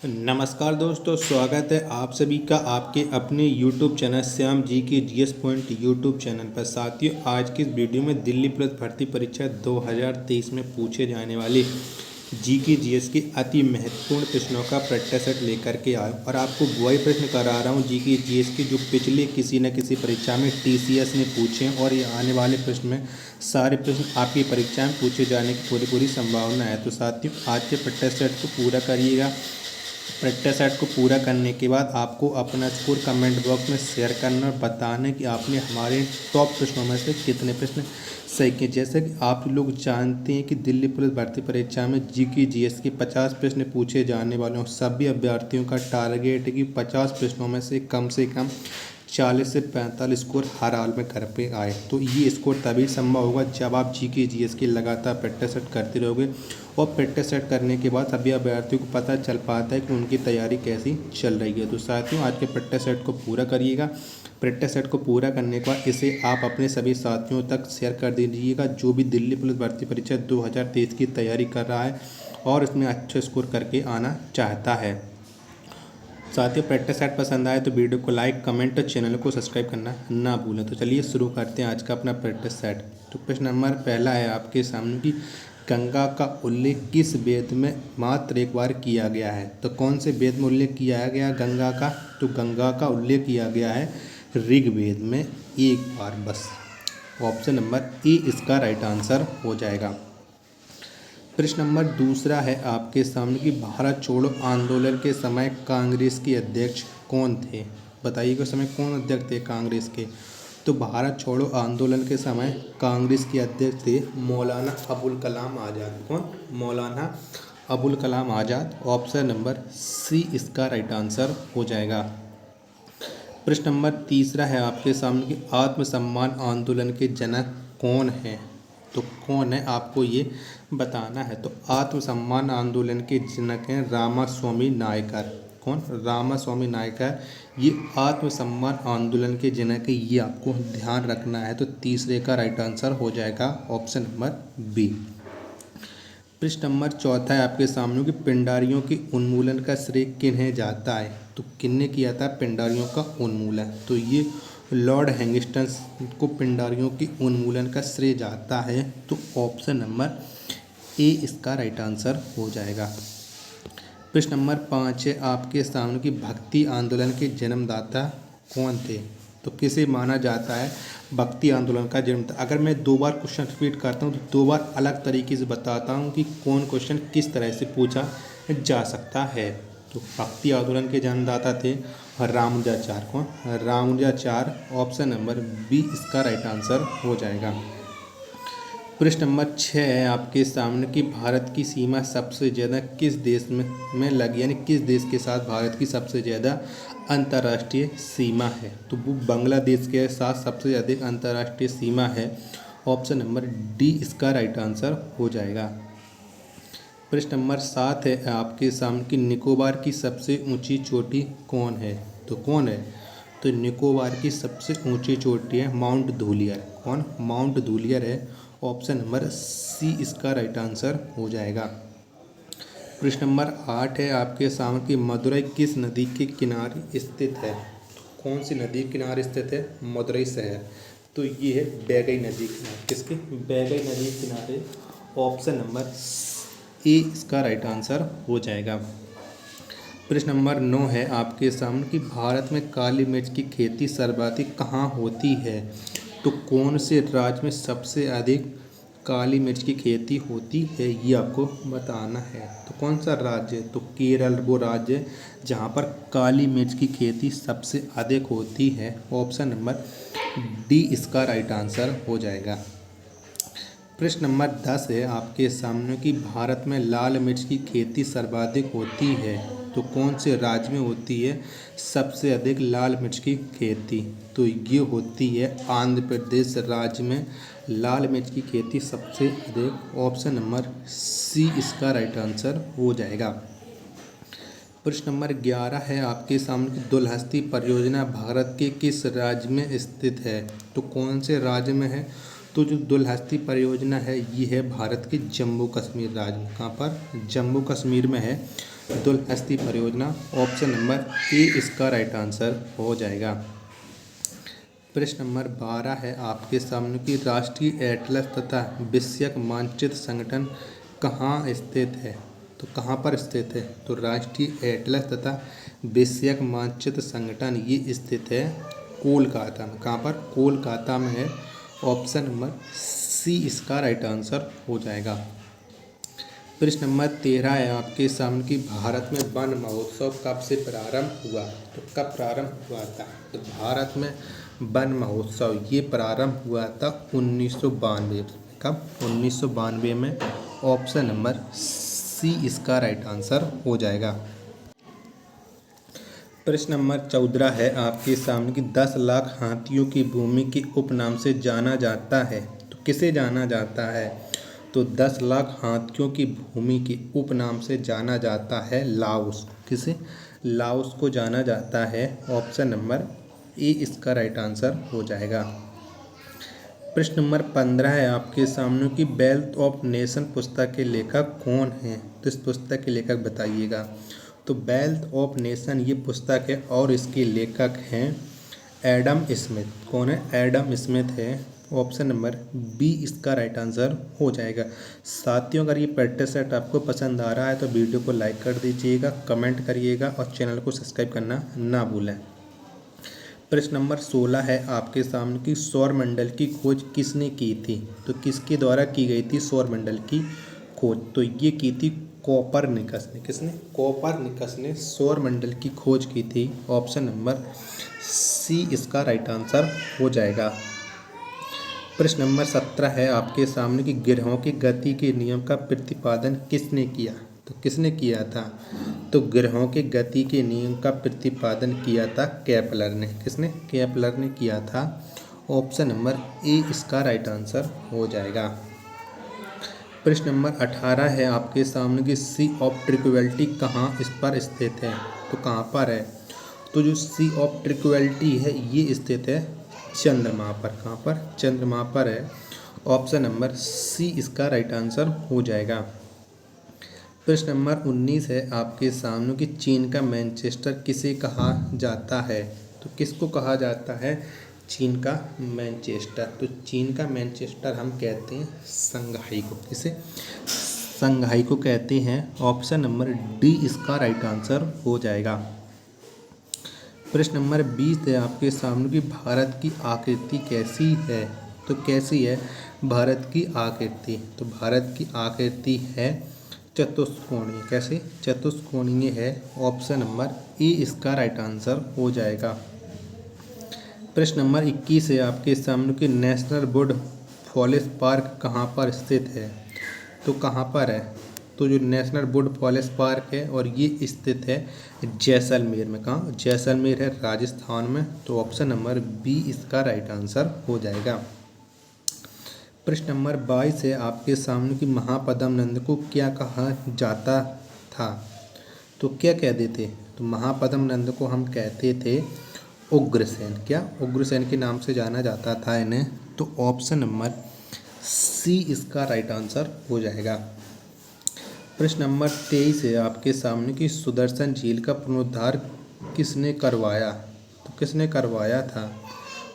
नमस्कार दोस्तों, स्वागत है आप सभी का आपके अपने YouTube चैनल श्याम जी के जीएस पॉइंट यूट्यूब चैनल पर। साथियों, आज की इस वीडियो में दिल्ली पुलिस भर्ती परीक्षा 2023 में पूछे जाने वाले जी के जीएस के अति महत्वपूर्ण प्रश्नों का प्रैक्टिस सेट लेकर के आया और आपको वही प्रश्न करा रहा हूँ जी के जीएस के जो पिछले किसी न किसी परीक्षा में टीसीएस ने पूछे हैं और ये आने वाले प्रश्न में सारे प्रश्न आपकी परीक्षा में पूछे जाने की पूरी संभावना है। तो साथियों, आज के प्रैक्टिस सेट को पूरा करिएगा। प्रैक्टिस सेट को पूरा करने के बाद आपको अपना स्कोर कमेंट बॉक्स में शेयर करना और बताना कि आपने हमारे टॉप प्रश्नों में से कितने प्रश्न सही किए। जैसे कि आप लोग जानते हैं कि दिल्ली पुलिस भर्ती परीक्षा में जीके जीएस के 50 प्रश्न पूछे जाने वाले हैं। सभी अभ्यर्थियों का टारगेट है कि 50 प्रश्नों में से कम 40 से 45 स्कोर हर हाल में घर पे आए। तो ये स्कोर तभी संभव होगा जब आप जीके जीएस की लगातार प्रैक्टिस सेट करते रहोगे और प्रैक्टिस सेट करने के बाद सभी अभ्यर्थियों को पता चल पाता है कि उनकी तैयारी कैसी चल रही है। तो साथियों, आज के प्रैक्टिस सेट को पूरा करिएगा। प्रैक्टिस सेट को पूरा करने के बाद इसे आप अपने सभी साथियों तक शेयर कर दीजिएगा जो भी दिल्ली पुलिस भर्ती परीक्षा 2023 की तैयारी कर रहा है और इसमें अच्छा स्कोर करके आना चाहता है। साथियों, प्रैक्टिस सेट पसंद आए तो वीडियो को लाइक, कमेंट और चैनल को सब्सक्राइब करना ना भूलें। तो चलिए शुरू करते हैं आज का अपना प्रैक्टिस सेट। तो प्रश्न नंबर पहला है आपके सामने कि गंगा का उल्लेख किस वेद में मात्र एक बार किया गया है। तो कौन से वेद में उल्लेख किया गया गंगा का? तो गंगा का उल्लेख किया गया है ऋग्वेद में एक बार बस। ऑप्शन नंबर ए इसका राइट आंसर हो जाएगा। प्रश्न नंबर दूसरा है आपके सामने कि भारत छोड़ो आंदोलन के समय कांग्रेस के अध्यक्ष कौन थे। बताइएगा, समय कौन अध्यक्ष थे कांग्रेस के? तो भारत छोड़ो आंदोलन के समय कांग्रेस के अध्यक्ष थे मौलाना अबुल कलाम आज़ाद। कौन? Maulana Abul Kalam Azad. Option number C इसका राइट आंसर हो जाएगा। प्रश्न नंबर तीसरा है आपके सामने कि आत्मसम्मान आंदोलन के जनक कौन हैं। तो कौन है आपको ये बताना है। तो आत्मसम्मान आंदोलन के जनक हैं रामास्वामी नायकर। कौन? रामास्वामी नायकर ये आत्मसम्मान आंदोलन के जनक है, ये आपको ध्यान रखना है। तो तीसरे का राइट आंसर हो जाएगा ऑप्शन नंबर बी। प्रश्न नंबर चौथा है आपके सामने कि पिंडारियों के उन्मूलन का श्रेय किन्हें जाता है। तो किन्ने किया था पिंडारियों का उन्मूलन? तो ये लॉर्ड हैंगिस्टन्स को पिंडारियों के उन्मूलन का श्रेय जाता है। तो ऑप्शन नंबर ए इसका राइट आंसर हो जाएगा। प्रश्न नंबर 5 है आपके सामने कि भक्ति आंदोलन के जन्मदाता कौन थे। तो किसे माना जाता है भक्ति आंदोलन का जन्मदाता? अगर मैं 2 बार क्वेश्चन रिपीट करता हूँ तो 2 बार अलग तरीके से बताता हूँ कि कौन क्वेश्चन किस तरह से पूछा जा सकता है। तो भक्ति आंदोलन के जन्मदाता थे रामानुजाचार्य। कौन? रामानुजाचार्य। ऑप्शन नंबर बी इसका राइट आंसर हो जाएगा। प्रश्न नंबर 6 है आपके सामने कि भारत की सीमा सबसे ज़्यादा किस देश में लगी, यानी किस देश के साथ भारत की सबसे ज़्यादा अंतर्राष्ट्रीय सीमा है। तो वो बांग्लादेश के साथ सबसे ज़्यादा अंतर्राष्ट्रीय सीमा है। ऑप्शन नंबर डी इसका राइट आंसर हो जाएगा। प्रश्न नंबर 7 है आपके सामने कि निकोबार की सबसे ऊंची चोटी कौन है। तो कौन है? तो निकोबार की सबसे ऊंची चोटी है माउंट धूलियर। कौन? माउंट धूलियर है। ऑप्शन नंबर सी इसका राइट आंसर हो जाएगा। प्रश्न नंबर 8 है आपके सामने कि मदुरई किस नदी के किनारे स्थित है। कौन सी नदी के किनारे स्थित है मदुरई शहर? तो ये है बैगई नदी के किनारे। किसके? बैगई नदी के किनारे। ऑप्शन नंबर ए इसका राइट आंसर हो जाएगा। प्रश्न नंबर 9 है आपके सामने कि भारत में काली मिर्च की खेती सर्वाधिक कहाँ होती है। तो कौन से राज्य में सबसे अधिक काली मिर्च की खेती होती है, ये आपको बताना है। तो कौन सा राज्य है? तो केरल वो राज्य है जहाँ पर काली मिर्च की खेती सबसे अधिक होती है। ऑप्शन नंबर डी इसका राइट आंसर हो जाएगा। प्रश्न नंबर 10 है आपके सामने कि भारत में लाल मिर्च की खेती सर्वाधिक होती है। तो कौन से राज्य में होती है सबसे अधिक लाल मिर्च की खेती? तो ये होती है आंध्र प्रदेश राज्य में लाल मिर्च की खेती सबसे अधिक। ऑप्शन नंबर सी इसका राइट आंसर हो जाएगा। प्रश्न नंबर 11 है आपके सामने कि दुलहस्ती परियोजना भारत के किस राज्य में स्थित है। तो कौन से राज्य में है? तो जो दुलहस्ती परियोजना है ये है भारत के जम्मू कश्मीर राज्य में। कहाँ पर? जम्मू कश्मीर में है। दुलहस्ती परियोजना। ऑप्शन नंबर ए इसका राइट आंसर हो जाएगा। प्रश्न नंबर 12 है आपके सामने कि राष्ट्रीय एटलस तथा विषयक मानचित्र संगठन कहाँ स्थित है। तो कहाँ पर स्थित है? तो राष्ट्रीय एटलस तथा विषयक मानचित्र संगठन ये स्थित है कोलकाता में। कहाँ पर? कोलकाता में है। ऑप्शन नंबर सी इसका राइट आंसर हो जाएगा। प्रश्न नंबर 13 है आपके सामने कि भारत में वन महोत्सव कब से प्रारंभ हुआ। तो कब प्रारंभ हुआ था? तो भारत में वन महोत्सव ये प्रारंभ हुआ था 1992। कब? 1992 में। ऑप्शन नंबर सी इसका राइट आंसर हो जाएगा। प्रश्न नंबर 14 है आपके सामने कि 10 लाख हाथियों की भूमि के उपनाम से जाना जाता है। तो किसे जाना जाता है? तो 10 लाख हाथियों की भूमि के उपनाम से जाना जाता है लाओस। किसे? लाओस को जाना जाता है। ऑप्शन नंबर ए इसका राइट आंसर हो जाएगा। प्रश्न नंबर 15 है आपके सामने कि वेल्थ ऑफ नेशन पुस्तक के लेखक कौन हैं। तो इस पुस्तक के लेखक बताइएगा। तो वेल्थ ऑफ नेशन ये पुस्तक है और इसके लेखक हैं एडम स्मिथ। कौन है? एडम स्मिथ है। ऑप्शन नंबर बी इसका राइट आंसर हो जाएगा। साथियों, अगर ये प्रैक्टिस सेट आपको पसंद आ रहा है तो वीडियो को लाइक कर दीजिएगा, कमेंट करिएगा और चैनल को सब्सक्राइब करना ना भूलें। प्रश्न नंबर 16 है आपके सामने कि सौरमंडल की खोज किसने की थी। तो किसके द्वारा की गई थी सौरमंडल की खोज? तो ये की थी कोपरनिकस ने। किसने? कोपरनिकस ने सौरमंडल की खोज की थी। ऑप्शन नंबर सी इसका राइट आंसर हो जाएगा। प्रश्न नंबर 17 है आपके सामने कि ग्रहों की गति के नियम का प्रतिपादन किसने किया। तो किसने किया था? तो ग्रहों के गति के नियम का प्रतिपादन किया था केपलर ने। किसने? केपलर ने किया था। ऑप्शन नंबर ए इसका राइट आंसर हो जाएगा। प्रश्न नंबर 18 है आपके सामने कि सी ऑफ ट्रैंक्विलिटी कहाँ इस पर स्थित है। तो कहाँ पर है? तो जो सी ऑफ ट्रैंक्विलिटी है ये स्थित है चंद्रमा पर। कहाँ पर? चंद्रमा पर है। ऑप्शन नंबर सी इसका राइट आंसर हो जाएगा। प्रश्न नंबर 19 है आपके सामने कि चीन का मैनचेस्टर किसे कहा जाता है। तो किसको कहा जाता है चीन का मैनचेस्टर? तो चीन का मैनचेस्टर हम कहते हैं संघाई को। किसे? संघाई को कहते हैं। ऑप्शन नंबर डी इसका राइट आंसर हो जाएगा। प्रश्न नंबर 20 है आपके सामने कि भारत की आकृति कैसी है। तो कैसी है भारत की आकृति? तो भारत की आकृति है चतुष्कोणीय। कैसे? चतुष्कोणीय है। ऑप्शन नंबर ए इसका राइट आंसर हो जाएगा। प्रश्न नंबर 21 है आपके सामने कि नेशनल वुड फॉरेस्ट पार्क कहाँ पर स्थित है। तो कहाँ पर है? तो जो नेशनल वुड फॉरेस्ट पार्क है और ये स्थित है जैसलमेर में। कहाँ? जैसलमेर है राजस्थान में। तो ऑप्शन नंबर बी इसका राइट आंसर हो जाएगा। प्रश्न नंबर 22 है आपके सामने कि महापद्म नंद को क्या कहा जाता था। तो क्या कहते थे? तो महापद्म नंद को हम कहते थे उग्रसेन। क्या? उग्रसेन के नाम से जाना जाता था इन्हें। तो ऑप्शन नंबर सी इसका राइट आंसर हो जाएगा। प्रश्न नंबर 23 है आपके सामने कि सुदर्शन झील का पुनरुद्धार किसने करवाया। तो किसने करवाया था?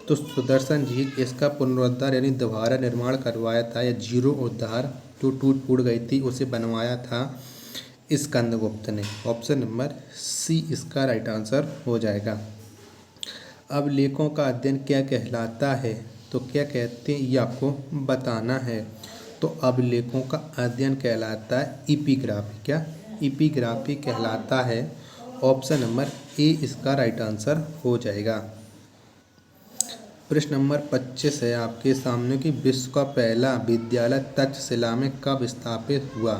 तो सुदर्शन झील इसका पुनरुद्धार यानी दोबारा निर्माण करवाया था या जीर्णोद्धार जो टूट फूट गई थी उसे बनवाया था स्कंदगुप्त ने। ऑप्शन नंबर सी इसका राइट आंसर हो जाएगा। अब लेखों का अध्ययन क्या कहलाता है। तो क्या कहते हैं ये आपको बताना है। तो अभिलेखों का अध्ययन कहलाता है इपिग्राफी। क्या? इपिग्राफी कहलाता है। ऑप्शन नंबर ए इसका राइट आंसर हो जाएगा। प्रश्न नंबर 25 है आपके सामने कि विश्व का पहला विद्यालय तक्षशिला में कब स्थापित हुआ।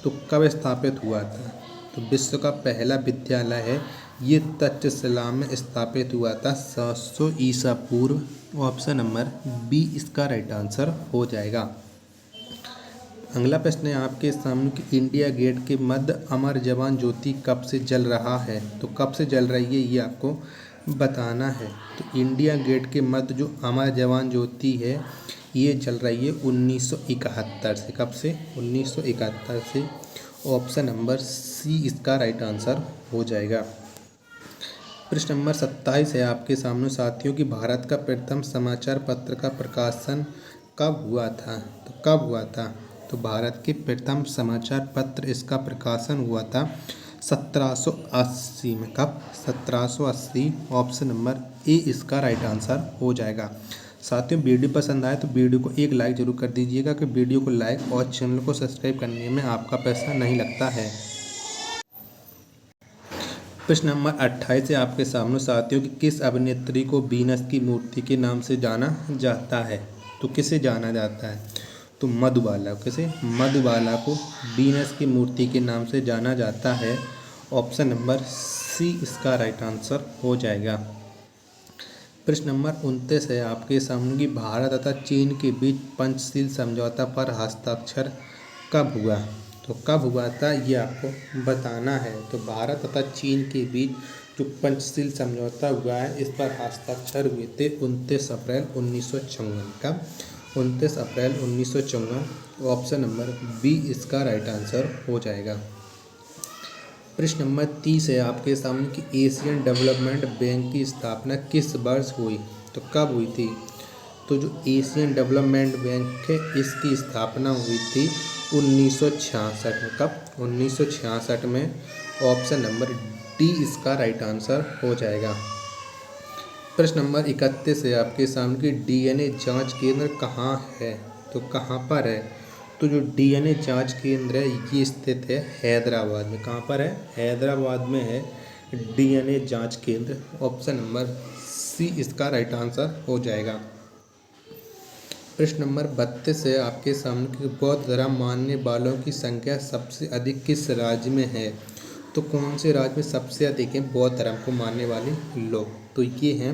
तो कब स्थापित हुआ था? तो विश्व का पहला विद्यालय है ये तक्षशिला में स्थापित हुआ था 700 ईसा पूर्व। ऑप्शन नंबर बी इसका राइट आंसर हो जाएगा। अगला प्रश्न है आपके सामने कि इंडिया गेट के मध्य अमर जवान ज्योति कब से जल रहा है। तो कब से जल रही है ये आपको बताना है। तो इंडिया गेट के मध्य जो अमर जवान ज्योति है ये जल रही है 1971 से। कब से? 1971 से। ऑप्शन नंबर सी इसका राइट आंसर हो जाएगा। प्रश्न नंबर 27 है आपके सामने साथियों कि भारत का प्रथम समाचार पत्र का प्रकाशन कब हुआ था? तो कब हुआ था? तो भारत के प्रथम समाचार पत्र इसका प्रकाशन हुआ था 1780 में। कब? 1780। ऑप्शन नंबर ए इसका राइट आंसर हो जाएगा। साथियों वीडियो पसंद आए तो वीडियो को एक लाइक जरूर कर दीजिएगा कि वीडियो को लाइक और चैनल को सब्सक्राइब करने में आपका पैसा नहीं लगता है। प्रश्न नंबर 28 है आपके सामने साथियों कि किस अभिनेत्री को वीनस की मूर्ति के नाम से जाना जाता है? तो किसे जाना जाता है? तो मधुबाला। किसे? मधुबाला को वीनस की मूर्ति के नाम से जाना जाता है। ऑप्शन नंबर सी इसका राइट आंसर हो जाएगा। प्रश्न नंबर 29 है आपके सामने कि भारत तथा चीन के बीच पंचशील समझौता पर हस्ताक्षर कब हुआ? तो कब हुआ था ये आपको बताना है। तो भारत तथा चीन के बीच जो पंचशील समझौता हुआ है इस पर हस्ताक्षर हुए थे 29 अप्रैल 1954। कब? 29 अप्रैल 1954। ऑप्शन नंबर बी इसका राइट आंसर हो जाएगा। प्रश्न नंबर 30 है आपके सामने कि एशियन डेवलपमेंट बैंक की स्थापना किस वर्ष हुई? तो कब हुई थी? तो जो एशियन डेवलपमेंट बैंक है इसकी स्थापना हुई थी 1966 में। कब? 1966 में। ऑप्शन नंबर डी इसका राइट आंसर हो जाएगा। प्रश्न नंबर 31 है आपके सामने कि डीएनए जांच केंद्र कहाँ है? तो कहाँ पर है? तो जो डीएनए जांच केंद्र है ये स्थित है हैदराबाद में। कहाँ पर है? हैदराबाद में है डीएनए जांच केंद्र। ऑप्शन नंबर सी इसका राइट आंसर हो जाएगा। प्रश्न नंबर 32 है आपके सामने कि बौद्ध धर्म मानने वालों की संख्या सबसे अधिक किस राज्य में है? तो कौन से राज्य में सबसे अधिक है बौद्ध धर्म को मानने वाले लोग? तो ये हैं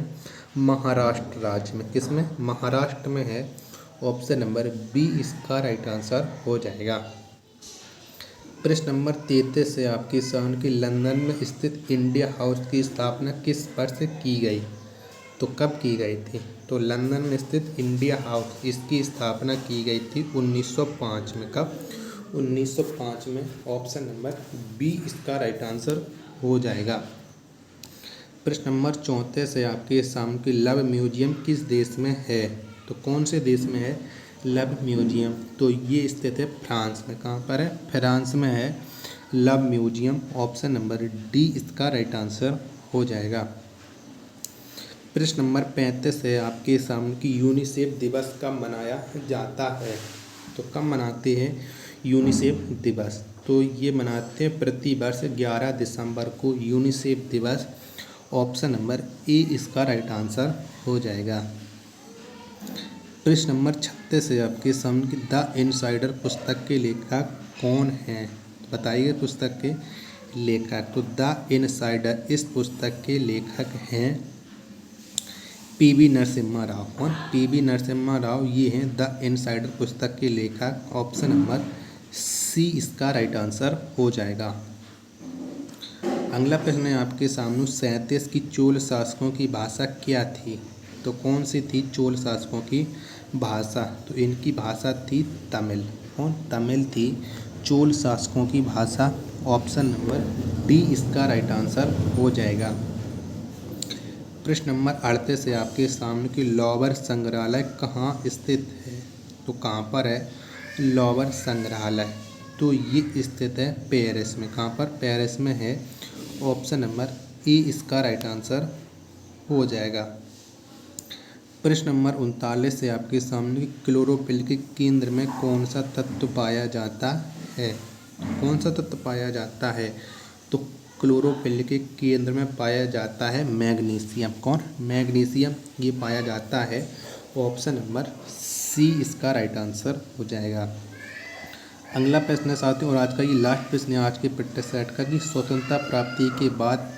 महाराष्ट्र राज्य में। किस में? महाराष्ट्र में है। ऑप्शन नंबर बी इसका राइट आंसर हो जाएगा। प्रश्न नंबर 33 है आपके सामने कि लंदन में स्थित इंडिया हाउस की स्थापना किस वर्ष की गई? तो कब की गई थी? तो लंदन में स्थित इंडिया हाउस इसकी स्थापना की गई थी 1905 में। कब? 1905 में। ऑप्शन नंबर बी इसका राइट आंसर हो जाएगा। प्रश्न नंबर 34 है आपके सामने कि लव म्यूजियम किस देश में है? तो कौन से देश में है लव म्यूजियम? तो ये स्थित है फ्रांस में। कहाँ पर है? फ्रांस में है love museum. Option number D इसका राइट आंसर हो जाएगा। प्रश्न नंबर 35 है आपके सामने कि यूनिसेफ दिवस कब मनाया जाता है? तो कब मनाते हैं यूनिसेफ दिवस? तो ये मनाते हैं प्रतिवर्ष 11 दिसंबर को यूनिसेफ दिवस। ऑप्शन नंबर ए इसका राइट आंसर हो जाएगा। प्रश्न नंबर 36 है आपके सामने कि द इनसाइडर पुस्तक के लेखक कौन हैं? बताइए पुस्तक के लेखक। तो द इनसाइडर इस पुस्तक के लेखक हैं पीवी नरसिम्हा राव। कौन? पीवी नरसिम्हा राव ये हैं द इनसाइडर पुस्तक के लेखक। ऑप्शन नंबर सी इसका राइट आंसर हो जाएगा। अगला प्रश्न है आपके सामने 37 की चोल शासकों की भाषा क्या थी? तो कौन सी थी चोल शासकों की भाषा? तो इनकी भाषा थी तमिल। कौन? तमिल थी चोल शासकों की भाषा। ऑप्शन नंबर डी इसका राइट आंसर हो जाएगा। प्रश्न नंबर 38 है आपके सामने कि लॉवर संग्रहालय कहाँ स्थित है? तो कहाँ पर है लॉवर संग्रहालय? तो ये स्थित है पेरिस में। कहाँ पर? पेरिस में है। ऑप्शन नंबर ए इसका राइट आंसर हो जाएगा। प्रश्न नंबर 39 है आपके सामने क्लोरोफिल के केंद्र में कौन सा तत्व पाया जाता है? कौन सा तत्व पाया जाता है? तो क्लोरोफिल के केंद्र में पाया जाता है मैग्नीशियम। कौन? मैग्नीशियम ये पाया जाता है। ऑप्शन नंबर सी इसका राइट आंसर हो जाएगा। अगला प्रश्न है साथियों और आज का ये लास्ट प्रश्न है आज के प्रैक्टिस सेट का कि स्वतंत्रता प्राप्ति के बाद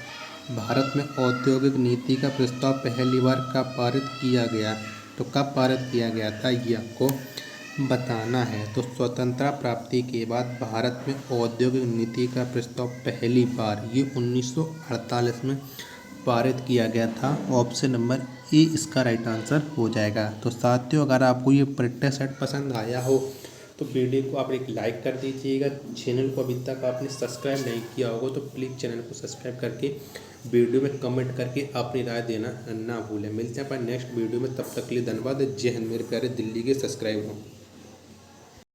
भारत में औद्योगिक नीति का प्रस्ताव पहली बार कब पारित किया गया? तो कब पारित किया गया था ये आपको बताना है। तो स्वतंत्रता प्राप्ति के बाद भारत में औद्योगिक नीति का प्रस्ताव पहली बार ये 1948 में पारित किया गया था। ऑप्शन नंबर ए इसका राइट आंसर हो जाएगा। तो साथियों अगर आपको ये प्रैक्टिस सेट पसंद आया हो तो वीडियो को आप एक लाइक कर दीजिएगा। चैनल को अभी तक आपने सब्सक्राइब नहीं किया होगा तो प्लीज़ चैनल को सब्सक्राइब करके वीडियो में कमेंट करके अपनी राय देना ना भूलें। मिलते हैं अपन नेक्स्ट वीडियो में, तब तक के लिए धन्यवाद। जय हिंद मेरे प्यारे दिल्ली के सब्सक्राइब हो।